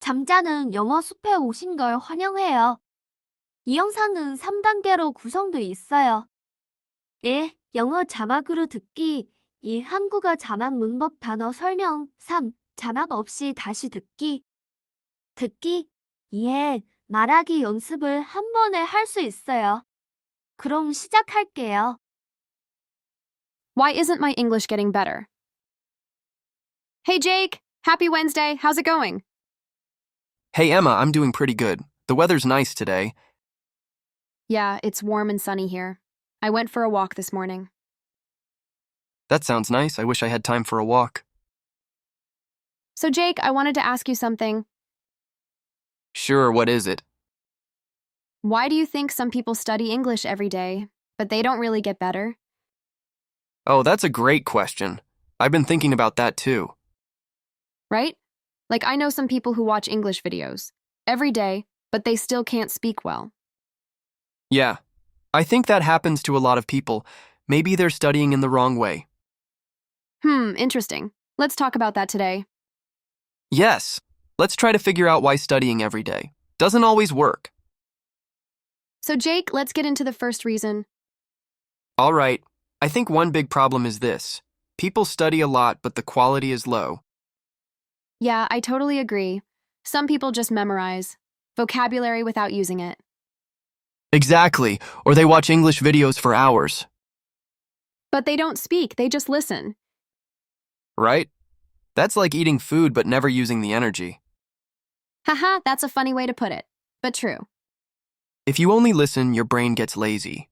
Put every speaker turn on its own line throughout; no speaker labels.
잠자는 영어 숲에 오신 걸 환영해요. 이 영상은 3단계로 구성돼 있어요. 1. 영어 자막으로 듣기. 2. 한국어 자막 문법 단어 설명. 3. 자막 없이 다시 듣기. 듣기. 2. 말하기 연습을 한 번에 할 수 있어요. 그럼 시작할게요.
Why isn't my English getting better? Hey, Jake. Happy Wednesday. How's it going?
Hey Emma, I'm doing pretty good. The weather's nice today.
Yeah, it's warm and sunny here. I went for a walk this morning.
That sounds nice. I wish I had time for a walk.
So, Jake, I wanted to ask you something.
Sure, what is it?
Why do you think some people study English every day, but they don't really get better?
Oh, that's a great question. I've been thinking about that too.
Right? Like, I know some people who watch English videos every day, but they still can't speak well.
Yeah, I think that happens to a lot of people. Maybe they're studying in the wrong way.
Interesting. Let's talk about that today.
Yes, let's try to figure out why studying every day doesn't always work.
So, Jake, let's get into the first reason.
All right, I think one big problem is this. People study a lot, but the quality is low.
Yeah, I totally agree. Some people just memorize vocabulary without using it.
Exactly, or they watch English videos for hours,
But they don't speak, they just listen.
right? That's like eating food but never using the energy.
Haha, that's a funny way to put it, but true.
If you only listen, your brain gets lazy.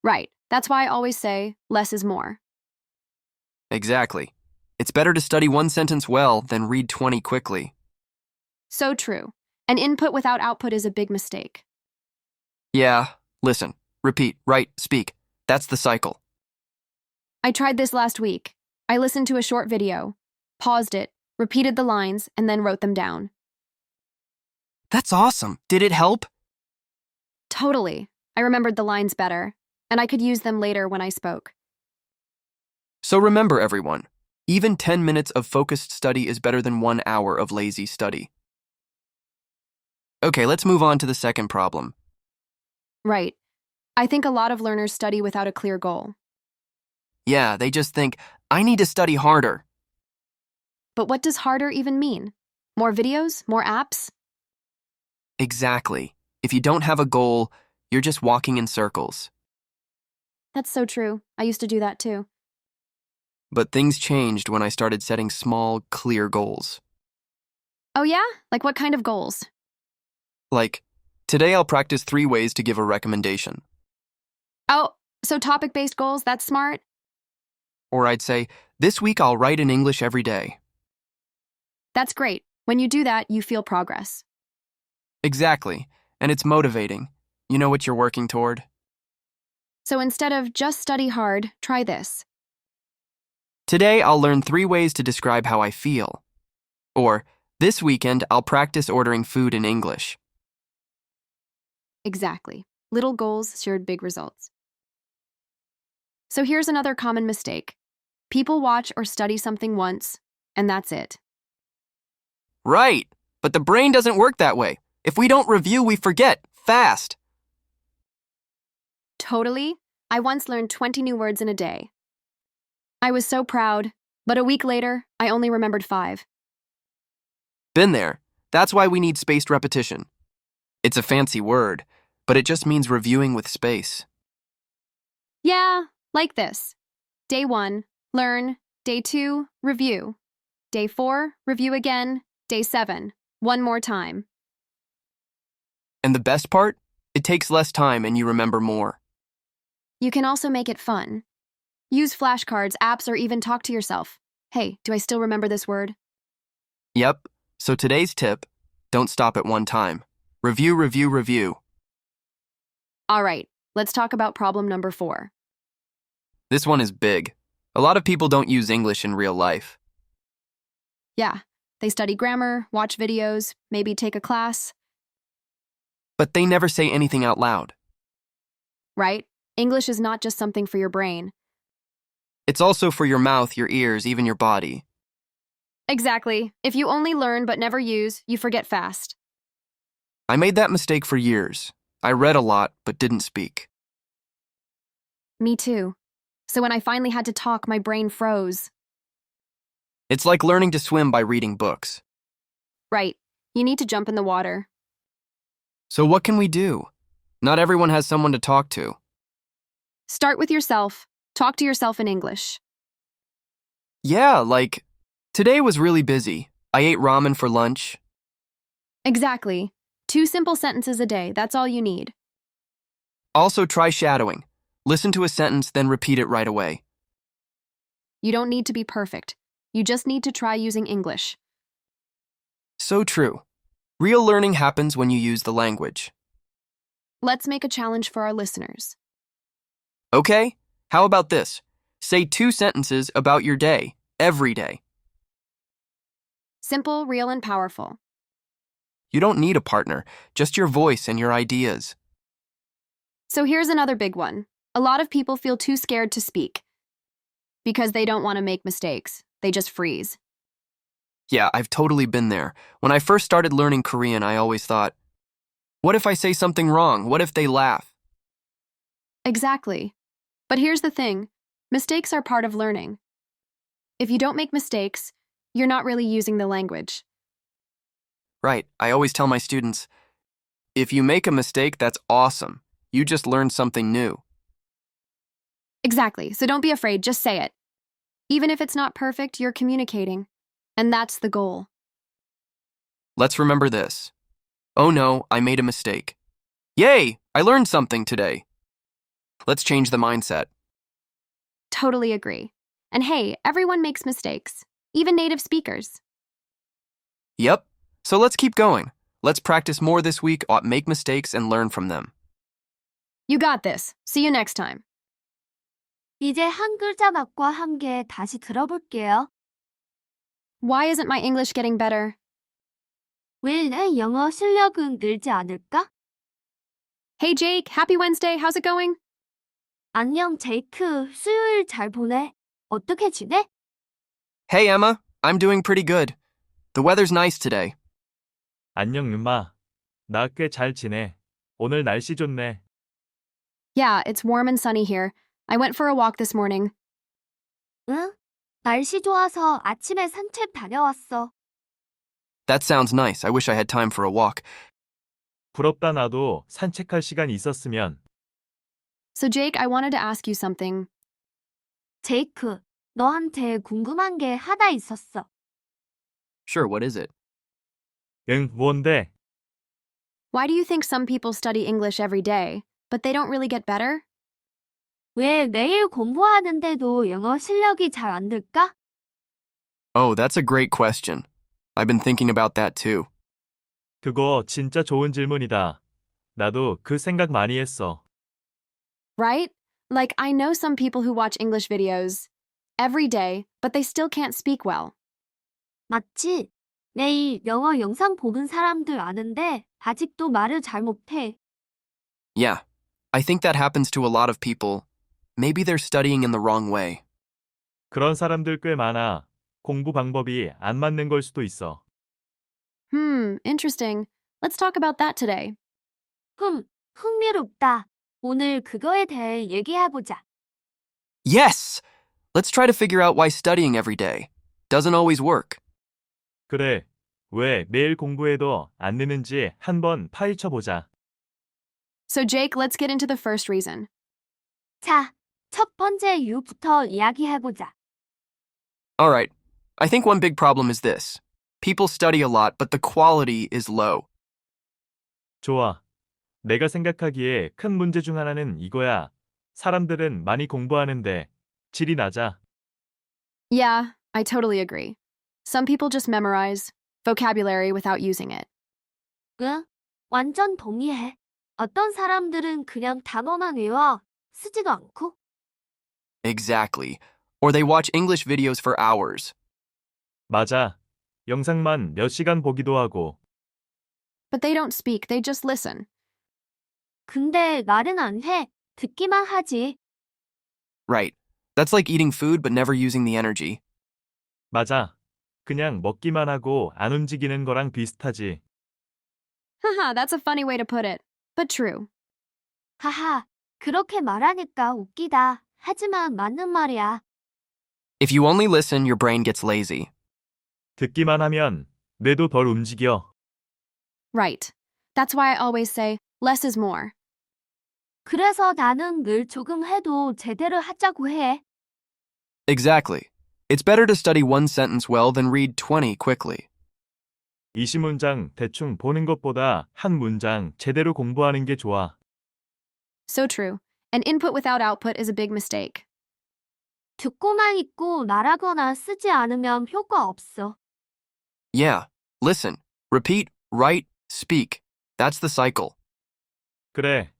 Right, that's why I always say less is more.
Exactly. It's better to study one sentence well than read 20 quickly.
So true. An input without output is a big mistake.
Yeah, listen, repeat, write, speak. That's the cycle.
I tried this last week. I listened to a short video, paused it, repeated the lines, and then wrote them down.
That's awesome. Did it help?
Totally. I remembered the lines better, and I could use them later when I spoke.
So remember, everyone, even 10 minutes of focused study is better than 1 hour of lazy study. Okay, let's move on to the second problem.
Right. I think a lot of learners study without a clear goal.
Yeah, they just think, I need to study harder.
But what does harder even mean? More videos? More apps?
Exactly. If you don't have a goal, you're just walking in circles.
That's so true. I used to do that too.
But things changed when I started setting small, clear goals.
Oh yeah? Like what kind of goals?
Like, today I'll practice 3 ways to give a recommendation.
Oh, so topic-based goals, that's smart.
Or I'd say, this week I'll write in English every day.
That's great. When you do that, you feel progress.
Exactly. And it's motivating. You know what you're working toward?
So instead of just study hard, try this.
Today I'll learn 3 ways to describe how I feel. Or, this weekend I'll practice ordering food in English.
Exactly. Little goals shared big results. So here's another common mistake. People watch or study something once, and that's it.
Right! But the brain doesn't work that way. If we don't review, we forget. Fast!
Totally. I once learned 20 new words in a day. I was so proud, but a week later, I only remembered 5.
Been there. That's why we need spaced repetition. It's a fancy word, but it just means reviewing with space.
Yeah, like this. Day 1, learn. Day 2, review. Day 4, review again. Day 7, one more time.
And the best part? It takes less time and you remember more.
You can also make it fun. Use flashcards, apps, or even talk to yourself. Hey, do I still remember this word?
Yep. So today's tip, don't stop at one time. Review, review, review.
All right, let's talk about problem number 4.
This one is big. A lot of people don't use English in real life.
Yeah, they study grammar, watch videos, maybe take a class,
But they never say anything out loud.
right? English is not just something for your brain.
It's also for your mouth, your ears, even your body.
Exactly. If you only learn but never use, you forget fast.
I made that mistake for years. I read a lot but didn't speak.
Me too. So when I finally had to talk, my brain froze.
It's like learning to swim by reading books.
Right. You need to jump in the water.
So what can we do? Not everyone has someone to talk to.
Start with yourself. Talk to yourself in English.
Yeah, like, today was really busy. I ate ramen for lunch.
Exactly. 2 simple sentences a day. That's all you need.
Also, try shadowing. Listen to a sentence, then repeat it right away.
You don't need to be perfect. You just need to try using English.
So true. Real learning happens when you use the language.
Let's make a challenge for our listeners.
Okay? How about this? Say 2 sentences about your day, every day.
Simple, real, and powerful.
You don't need a partner, just your voice and your ideas.
So here's another big one. A lot of people feel too scared to speak because they don't want to make mistakes. They just freeze.
Yeah, I've totally been there. When I first started learning Korean, I always thought, what if I say something wrong? What if they laugh?
Exactly. But here's the thing. Mistakes are part of learning. If you don't make mistakes, you're not really using the language.
Right, I always tell my students, if you make a mistake, that's awesome. You just learned something new.
Exactly. So don't be afraid. Just say it. Even if it's not perfect, you're communicating. And that's the goal.
Let's remember this. Oh no, I made a mistake. Yay, I learned something today. Let's change the mindset.
Totally agree. And hey, everyone makes mistakes, even native speakers.
Yep, so let's keep going. Let's practice more this week, make mistakes, and learn from them.
You got this. See you next time.
이제 한 글자 맛과 함께 다시 들어볼게요.
Why isn't my English getting better?
왜 내 영어 실력은 늘지 않을까?
Hey Jake, happy Wednesday. How's it going?
안녕, 제이크. 수요일 잘 보내. 어떻게 지내?
Hey Emma, I'm doing pretty good. The weather's nice today.
안녕 윤마. 나 꽤 잘 지내. 오늘 날씨 좋네.
Yeah, it's warm and sunny here. I went for a walk this morning.
응? 날씨 좋아서 아침에 산책 다녀왔어.
That sounds nice. I wish I had time for a walk.
부럽다 나도 산책할 시간이 있었으면.
So Jake, I wanted to ask you something.
제이크, 너한테 궁금한 게 하나 있었어.
Sure, what is it?
응, 뭔데?
Why do you think some people study English every day, but they don't really get better?
왜 매일 공부하는데도 영어 실력이 잘 안 늘까?
Oh, that's a great question. I've been thinking about that too.
그거 진짜 좋은 질문이다. 나도 그 생각 많이 했어.
Right? Like, I know some people who watch English videos every day, but they still can't speak well.
맞지? 매일 영어 영상 보는 사람들 아는데 아직도 말을 잘 못해.
Yeah, I think that happens to a lot of people. Maybe they're studying in the wrong way.
그런 사람들 꽤 많아. 공부 방법이 안 맞는 걸 수도 있어.
Interesting. Let's talk about that today.
흥미롭다. 오늘 그거에 대해 얘기해보자.
Yes! Let's try to figure out why studying every day doesn't always work.
그래. 왜 매일 공부해도 안 느는지 한번 파헤쳐보자.
So Jake, let's get into the first reason.
자, 첫 번째 이유부터 이야기해보자.
Alright, I think one big problem is this. People study a lot, but the quality is low.
좋아. 내가 생각하기에 큰 문제 중 하나는 이거야. 사람들은 많이 공부하는데 질이 낮아.
Yeah, I totally agree. Some people just memorize vocabulary without using it.
응? 완전 동의해. 어떤 사람들은 그냥 단어만 외워 쓰지도 않고.
Exactly. Or they watch English videos for hours.
맞아. 영상만 몇 시간 보기도 하고.
But they don't speak, they just listen.
근데 말은 안 해. 듣기만 하지.
Right. That's like eating food but never using the energy.
맞아. 그냥 먹기만 하고 안 움직이는 거랑 비슷하지.
Haha, that's a funny way to put it, but true.
하하, 그렇게 말하니까 웃기다. 하지만 맞는 말이야.
If you only listen, your brain gets lazy.
듣기만 하면 뇌도 덜 움직여.
Right. That's why I always say less is more.
그래서 나는 늘 조금 해도 제대로 하자고 해.
Exactly. It's better to study one sentence well than read 20 quickly.
20문장 대충 보는 것보다 한 문장 제대로 공부하는 게 좋아.
So true. And input without output is a big mistake.
듣고만 있고 말하거나 쓰지 않으면 효과 없어.
Yeah. Listen, repeat, write, speak. That's the cycle.
그래.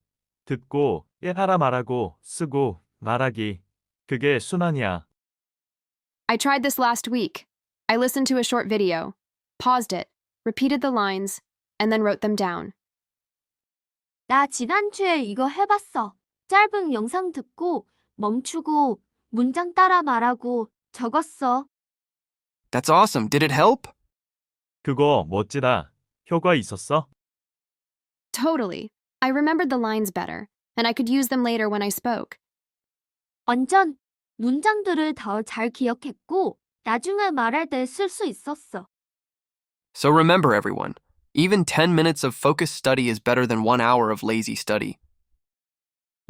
듣고 하라 말하고 쓰고 말하기. 그게 순환이야.
I tried this last week. I listened to a short video, paused it, repeated the lines, and then wrote them down.
나 지난주에 이거 해봤어. 짧은 영상 듣고 멈추고 문장 따라 말하고 적었어.
That's awesome. Did it help?
그거 멋지다. 효과 있었어?
Totally. I remembered the lines better, and I could use them later when I spoke.
완전 문장들을 더 잘 기억했고 나중에 말할 때 쓸 수 있었어.
So remember, everyone, even 10 minutes of focused study is better than 1 hour of lazy study.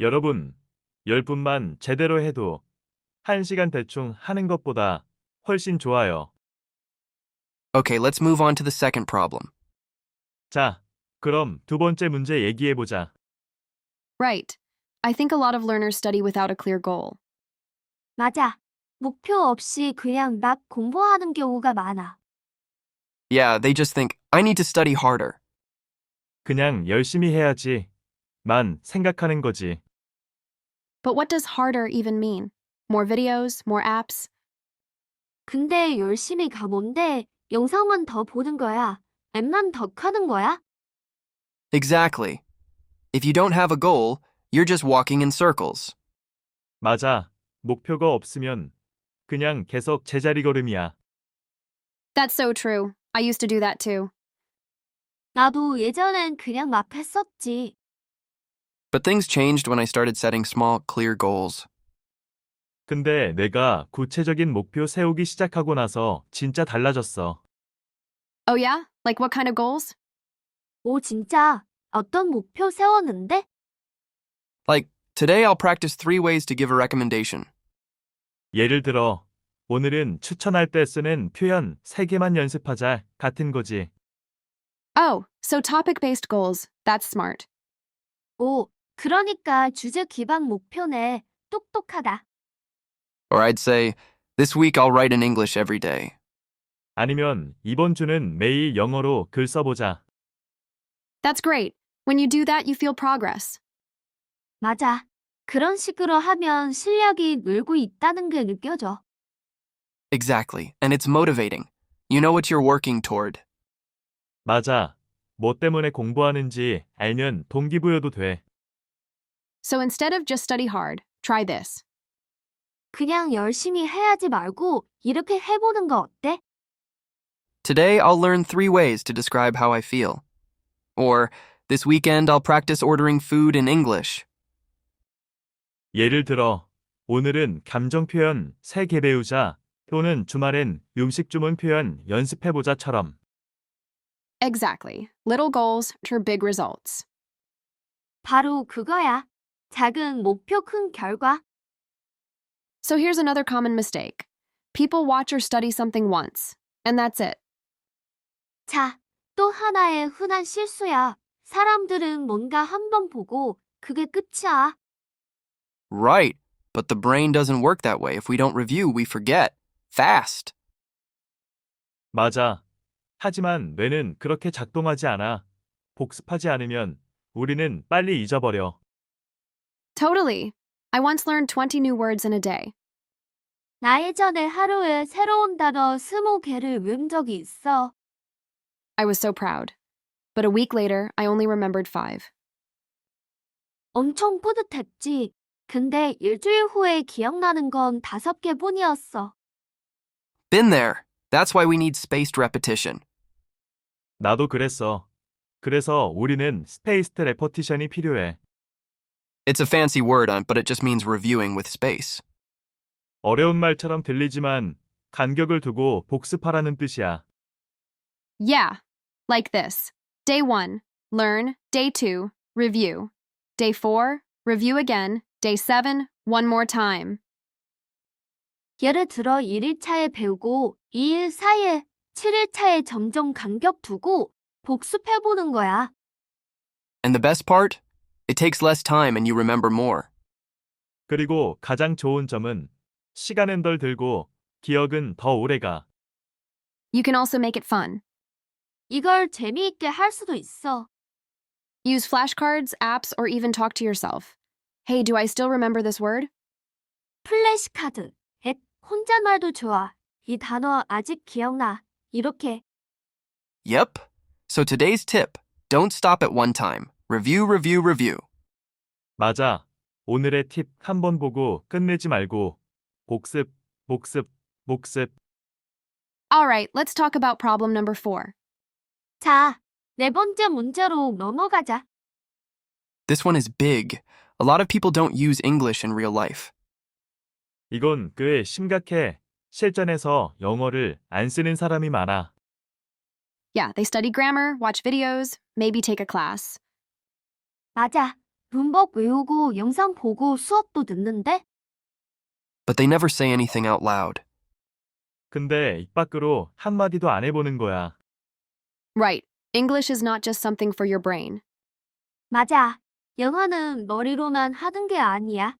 여러분, 10분만 제대로 해도 1시간 대충 하는 것보다 훨씬 좋아요.
Okay, let's move on to the second problem.
자, 그럼 두 번째 문제 얘기해보자.
Right. I think a lot of learners study without a clear goal.
맞아. 목표 없이 그냥 막 공부하는 경우가 많아.
Yeah, they just think, I need to study harder.
그냥 열심히 해야지. 만 생각하는 거지.
But what does harder even mean? More videos, more apps?
근데 열심히가 뭔데 영상만 더 보는 거야. 앱만 더 켜는 거야?
Exactly. If you don't have a goal, you're just walking in circles.
맞아. 목표가 없으면 그냥 계속 제자리 걸음이야.
That's so true. I used to do that too.
나도 예전엔 그냥 막 했었지.
But things changed when I started setting small, clear goals.
근데 내가 구체적인 목표 세우기 시작하고 나서 진짜 달라졌어.
Oh, yeah? Like what kind of goals?
오, 진짜? 어떤 목표 세웠는데?
Like, today I'll practice 3 ways to give a recommendation.
예를 들어, 오늘은 추천할 때 쓰는 표현 3개만 연습하자 같은 거지.
Oh, so topic based goals. That's smart.
오, 그러니까 주제 기반 목표네. 똑똑하다.
Or I'd say, this week I'll write in English every day.
아니면 이번 주는 매일 영어로 글 써보자.
That's great. When you do that, you feel progress.
맞아. 그런 식으로 하면 실력이 늘고 있다는 게 느껴져.
Exactly, and it's motivating. You know what you're working toward.
맞아. 뭐 때문에 공부하는지 알면 동기부여도 돼.
So instead of just study hard, try this.
그냥 열심히 해야지 말고 이렇게 해보는 거 어때?
Today I'll learn 3 ways to describe how I feel. Or, this weekend I'll practice ordering food in English.
예를 들어, 오늘은 감정 표현 3개 배우자 또는 주말엔 음식 주문 표현 연습해보자처럼.
Exactly. Little goals to big results.
바로 그거야. 작은 목표 큰 결과.
So here's another common mistake. People watch or study something once, and that's it.
자, 또 하나의 흔한 실수야. 사람들은 뭔가 한 번 보고 그게 끝이야.
Right, but the brain doesn't work that way. If we don't review, we forget. Fast.
맞아. 하지만 뇌는 그렇게 작동하지 않아. 복습하지 않으면 우리는 빨리 잊어버려.
Totally. I once learned 20 new words in a day.
나 예전에 하루에 새로운 단어 20개를 외운 적이 있어.
I was so proud. But a week later, I only remembered 5.
엄청 뿌듯했지. 근데 일주일 후에 기억나는 건 5개뿐이었어.
Been there. That's why we need spaced repetition.
나도 그랬어. 그래서 우리는 스페이스드 레퍼티션이 필요해.
It's a fancy word, but it just means reviewing with space.
어려운 말처럼 들리지만 간격을 두고 복습하라는 뜻이야.
Yeah, like this. Day 1, learn. Day 2, review. Day 4, review again. Day 7, one more time.
예를 들어 1일차에 배우고 2일 사이에 7일차에 점점 간격 두고 복습해보는 거야.
And the best part? It takes less time and you remember more.
그리고 가장 좋은 점은 시간은 덜 들고 기억은 더 오래가.
You can also make it fun.
이걸 재미있게 할 수도 있어.
Use flashcards, apps, or even talk to yourself. Hey, do I still remember this word?
플래시카드, 앱, 혼잣말도 좋아. 이 단어 아직 기억나. 이렇게.
Yep. So today's tip, don't stop at one time. Review, review, review.
맞아. 오늘의 팁 한 번 보고 끝내지 말고 복습, 복습, 복습.
All right, let's talk about problem number 4.
자, 네 번째 문제로 넘어가자.
This one is big. A lot of people don't use English in real life.
이건 꽤 심각해. 실전에서 영어를 안 쓰는 사람이 많아.
Yeah, they study grammar, watch videos, maybe take a class.
맞아. 문법 외우고 영상 보고 수업도 듣는데
But they never say anything out loud.
근데 입 밖으로 한마디도 안 해보는 거야.
Right, English is not just something for your brain.
맞아. 영어는 머리로만 하는 게 아니야.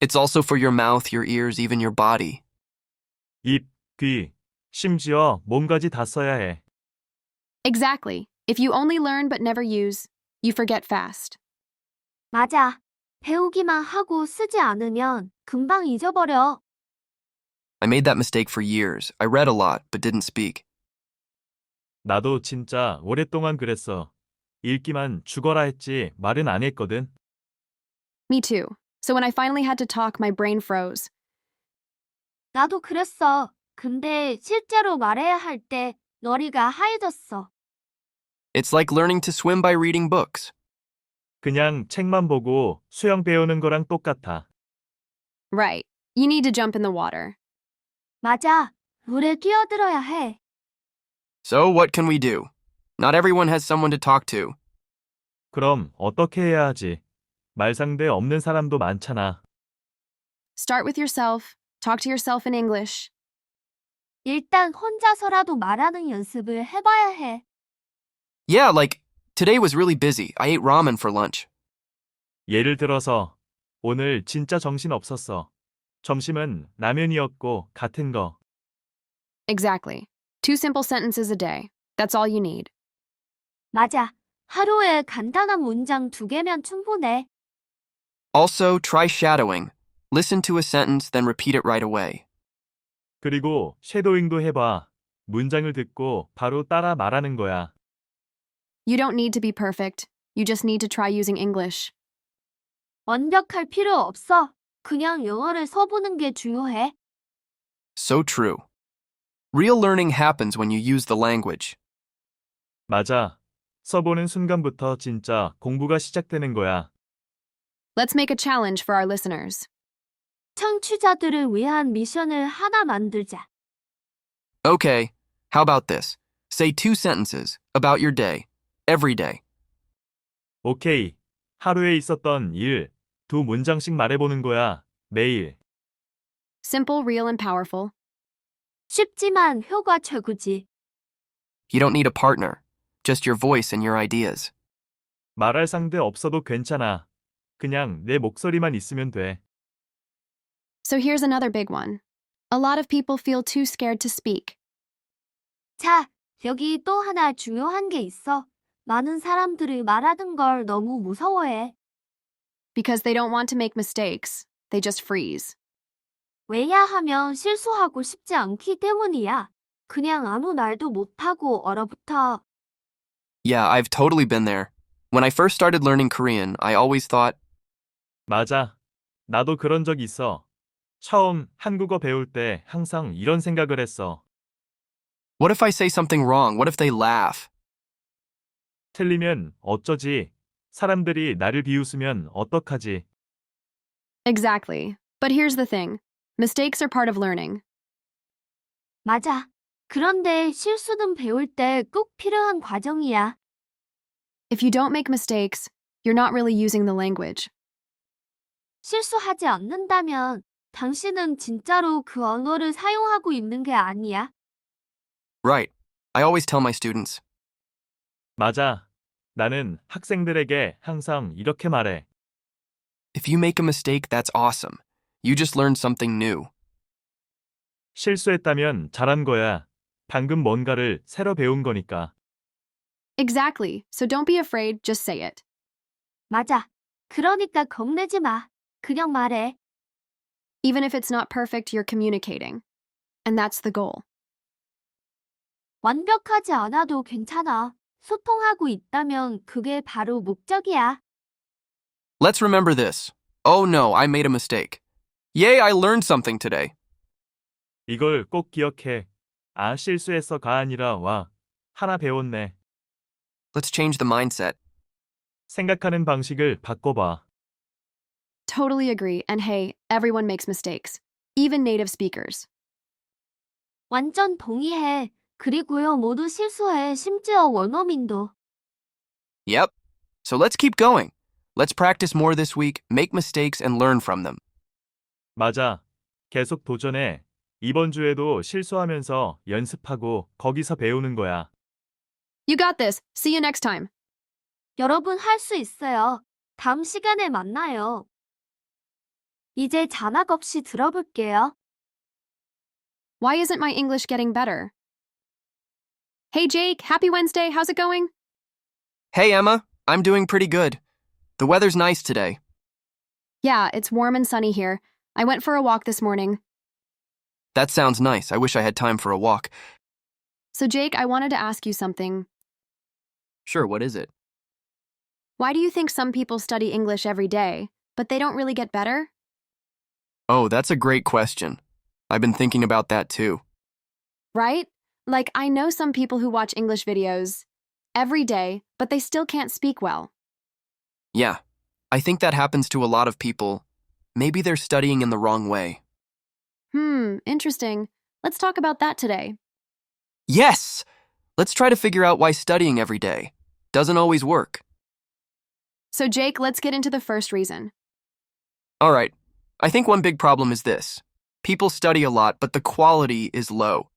It's also for your mouth, your ears, even your body.
입, 귀, 심지어 몸까지 다 써야 해.
Exactly. If you only learn but never use, you forget fast.
맞아. 배우기만 하고 쓰지 않으면 금방 잊어버려.
I made that mistake for years. I read a lot, but didn't speak.
나도 진짜 오랫동안 그랬어. 읽기만 죽어라 했지 말은 안 했거든.
Me too. So when I finally had to talk, my brain froze.
나도 그랬어. 근데 실제로 말해야 할 때 머리가 하얘졌어.
It's like learning to swim by reading books.
그냥 책만 보고 수영 배우는 거랑 똑같아.
Right. You need to jump in the water.
맞아. 물에 뛰어들어야 해.
So what can we do? Not everyone has someone to talk to.
그럼 어떻게 해야 하지? 말상대 없는 사람도 많잖아.
Start with yourself. Talk to yourself in English.
일단 혼자서라도 말하는 연습을 해봐야 해.
Yeah, like, today was really busy. I ate ramen for lunch.
예를 들어서 오늘 진짜 정신 없었어. 점심은 라면이었고 같은 거.
Exactly. 2 simple sentences a day. That's all you need.
맞아. 하루에 간단한 문장 2개면 충분해.
Also, try shadowing. Listen to a sentence, then repeat it right away.
그리고 쉐도잉도 해봐. 문장을 듣고 바로 따라 말하는 거야.
You don't need to be perfect. You just need to try using English.
완벽할 필요 없어. 그냥 영어를 써보는 게 중요해.
So true. Real learning happens when you use the language.
맞아. 써보는 순간부터 진짜 공부가 시작되는 거야.
Let's make a challenge for our listeners.
청취자들을 위한 미션을 하나 만들자.
Okay, how about this? Say 2 sentences about your day, every day.
오케이. 하루에 있었던 일 2문장씩 말해보는 거야. 매일.
Simple, real, and powerful.
쉽지만 효과 최고지.
You don't need a partner, just your voice and your ideas.
말할 상대 없어도 괜찮아. 그냥 내 목소리만 있으면 돼.
So here's another big one. A lot of people feel too scared to speak.
자, 여기 또 하나 중요한 게 있어. 많은 사람들이 말하는 걸 너무 무서워해.
Because they don't want to make mistakes, they just freeze.
왜냐하면 실수하고 싶지 않기 때문이야. 그냥 아무 말도 못하고 얼어붙어.
Yeah, I've totally been there. When I first started learning Korean, I always thought,
맞아. 나도 그런 적 있어. 처음 한국어 배울 때 항상 이런 생각을 했어.
What if I say something wrong? What if they laugh?
틀리면 어쩌지? 사람들이 나를 비웃으면 어떡하지?
Exactly. But here's the thing. Mistakes are part of learning.
맞아. 그런데 실수는 배울 때 꼭 필요한 과정이야.
If you don't make mistakes, you're not really using the language.
실수하지 않는다면 당신은 진짜로 그 언어를 사용하고 있는 게 아니야.
Right. I always tell my students.
맞아. 나는 학생들에게 항상 이렇게 말해.
If you make a mistake, that's awesome. You just learned something new.
실수했다면 잘한 거야. 방금 뭔가를 새로 배운 거니까.
Exactly. So don't be afraid, just say it.
맞아. 그러니까 겁내지 마. 그냥 말해.
Even if it's not perfect, you're communicating. And that's the goal.
완벽하지 않아도 괜찮아. 소통하고 있다면 그게 바로 목적이야.
Let's remember this. Oh no, I made a mistake. Yay, I learned something today.
이걸 꼭 기억해. 아, 실수했어가 아니라 와. 하나 배웠네.
Let's change the mindset.
생각하는 방식을 바꿔봐.
Totally agree. And hey, everyone makes mistakes. Even native speakers.
완전 동의해. 그리고요, 모두 실수해. 심지어 원어민도.
Yep. So let's keep going. Let's practice more this week, make mistakes, and learn from them.
맞아. 계속 도전해. 이번 주에도 실수하면서 연습하고 거기서 배우는 거야.
You got this. See you next time.
여러분 할 수 있어요. 다음 시간에 만나요. 이제 자막 없이 들어볼게요.
Why isn't my English getting better? Hey Jake, happy Wednesday. How's it going?
Hey, Emma. I'm doing pretty good. The weather's nice today.
Yeah, it's warm and sunny here. I went for a walk this morning.
That sounds nice. I wish I had time for a walk.
So Jake, I wanted to ask you something.
Sure, what is it?
Why do you think some people study English every day, but they don't really get better?
Oh, that's a great question. I've been thinking about that too.
Right? Like, I know some people who watch English videos every day, but they still can't speak well.
Yeah, I think that happens to a lot of people. Maybe they're studying in the wrong way.
Interesting. Let's talk about that today.
Yes! Let's try to figure out why studying every day doesn't always work.
So, Jake, let's get into the first reason.
All right, I think one big problem is this. People study a lot, but the quality is low.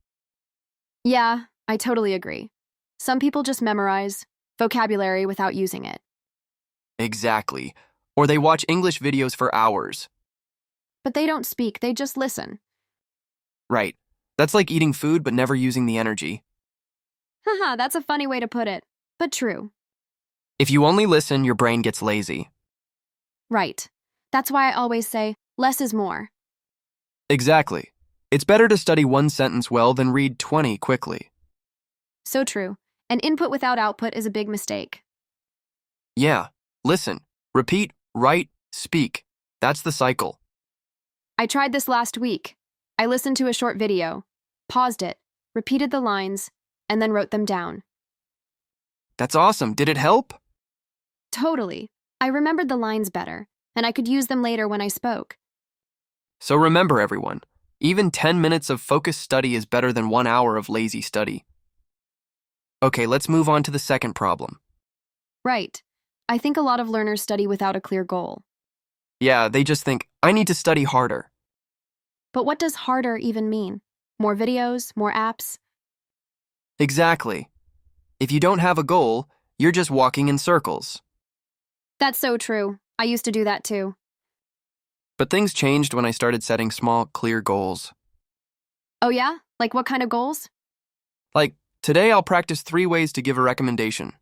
Yeah, I totally agree. Some people just memorize vocabulary without using it.
Exactly. Or they watch English videos for hours.
But they don't speak, they just listen.
Right. That's like eating food but never using the energy.
Haha, that's a funny way to put it, but true.
If you only listen, your brain gets lazy.
Right. That's why I always say, less is more.
Exactly. It's better to study one sentence well than read 20 quickly.
So true. And input without output is a big mistake.
Yeah. Listen, repeat, write, speak. That's the cycle.
I tried this last week. I listened to a short video, paused it, repeated the lines, and then wrote them down.
That's awesome. Did it help?
Totally. I remembered the lines better, and I could use them later when I spoke.
So remember, everyone, even 10 minutes of focused study is better than 1 hour of lazy study. Okay, let's move on to the second problem.
Right. I think a lot of learners study without a clear goal.
Yeah, they just think, I need to study harder.
But what does harder even mean? More videos, more apps?
Exactly. If you don't have a goal, you're just walking in circles.
That's so true. I used to do that too.
But things changed when I started setting small, clear goals.
Oh yeah? Like what kind of goals?
Like, today I'll practice 3 ways to give a recommendation.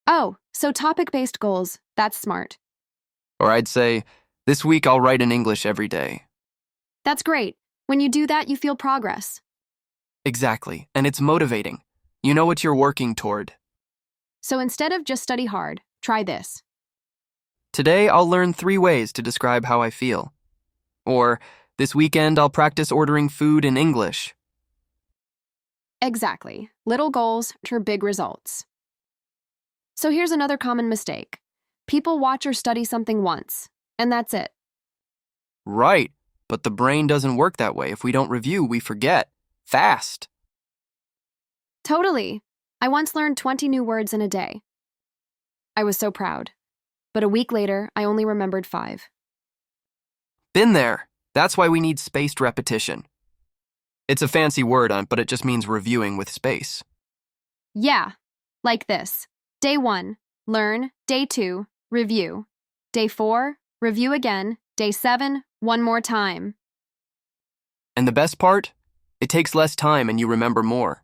Oh, so topic-based goals. That's smart.
Or I'd say, this week I'll write in English every day.
That's great. When you do that, you feel progress.
Exactly, and it's motivating. You know what you're working toward.
So instead of just study hard, try this.
Today I'll learn 3 ways to describe how I feel. Or, this weekend I'll practice ordering food in English.
Exactly. Little goals for big results. So here's another common mistake. People watch or study something once, and that's it.
Right, but the brain doesn't work that way. If we don't review, we forget. Fast.
Totally. I once learned 20 new words in a day. I was so proud. But a week later, I only remembered 5.
Been there. That's why we need spaced repetition. It's a fancy word, but it just means reviewing with space.
Yeah, like this. Day 1, learn. Day 2, review. Day 4, review again. Day 7, one more time.
And the best part? It takes less time and you remember more.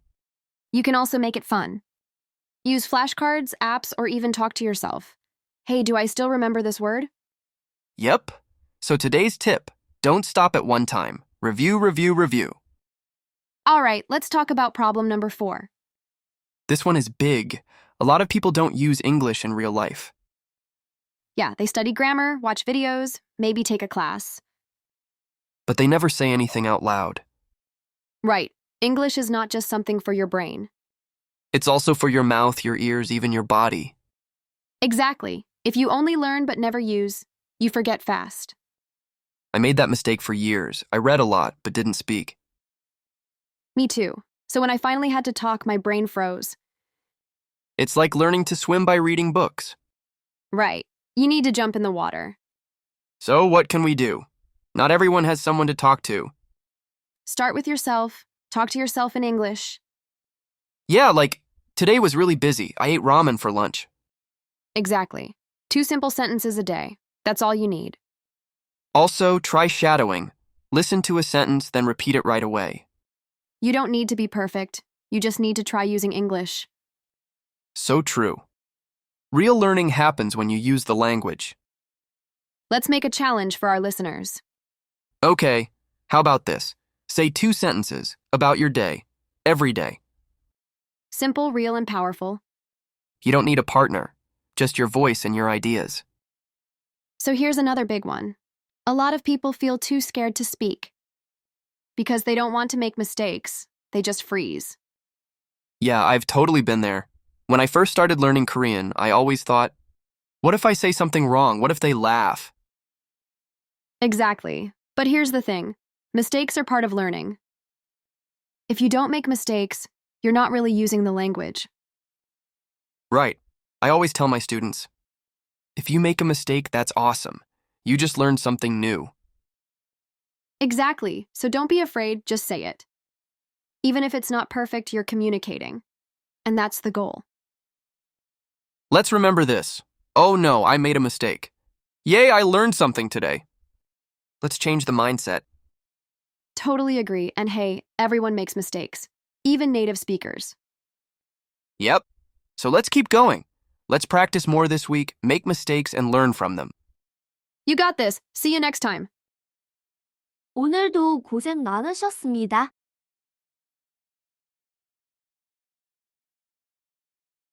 You can also make it fun. Use flashcards, apps, or even talk to yourself. Hey, do I still remember this word?
Yep. So today's tip, don't stop at one time. Review, review, review.
All right, let's talk about problem number 4.
This one is big. A lot of people don't use English in real life.
Yeah, they study grammar, watch videos, maybe take a class.
But they never say anything out loud.
Right, English is not just something for your brain.
It's also for your mouth, your ears, even your body.
Exactly. If you only learn but never use, you forget fast.
I made that mistake for years. I read a lot, but didn't speak.
Me too. So when I finally had to talk, my brain froze.
It's like learning to swim by reading books.
Right. You need to jump in the water.
So what can we do? Not everyone has someone to talk to.
Start with yourself. Talk to yourself in English.
Yeah, like, today was really busy. I ate ramen for lunch.
Exactly. 2 simple sentences a day. That's all you need.
Also, try shadowing. Listen to a sentence, then repeat it right away.
You don't need to be perfect. You just need to try using English.
So true. Real learning happens when you use the language.
Let's make a challenge for our listeners.
Okay, how about this? Say 2 sentences about your day, every day.
Simple, real, and powerful.
You don't need a partner, just your voice and your ideas.
So here's another big one. A lot of people feel too scared to speak. Because they don't want to make mistakes, they just freeze.
Yeah, I've totally been there. When I first started learning Korean, I always thought, what if I say something wrong? What if they laugh?
Exactly. But here's the thing. Mistakes are part of learning. If you don't make mistakes, you're not really using the language.
Right. I always tell my students, if you make a mistake, that's awesome. You just learned something new.
Exactly. So don't be afraid, just say it. Even if it's not perfect, you're communicating. And that's the goal.
Let's remember this. Oh no, I made a mistake. Yay, I learned something today. Let's change the mindset.
Totally agree. And hey, everyone makes mistakes, even native speakers.
Yep. So let's keep going. Let's practice more this week, make mistakes, and learn from them.
You got this. See you next time.
오늘도 고생 많으셨습니다.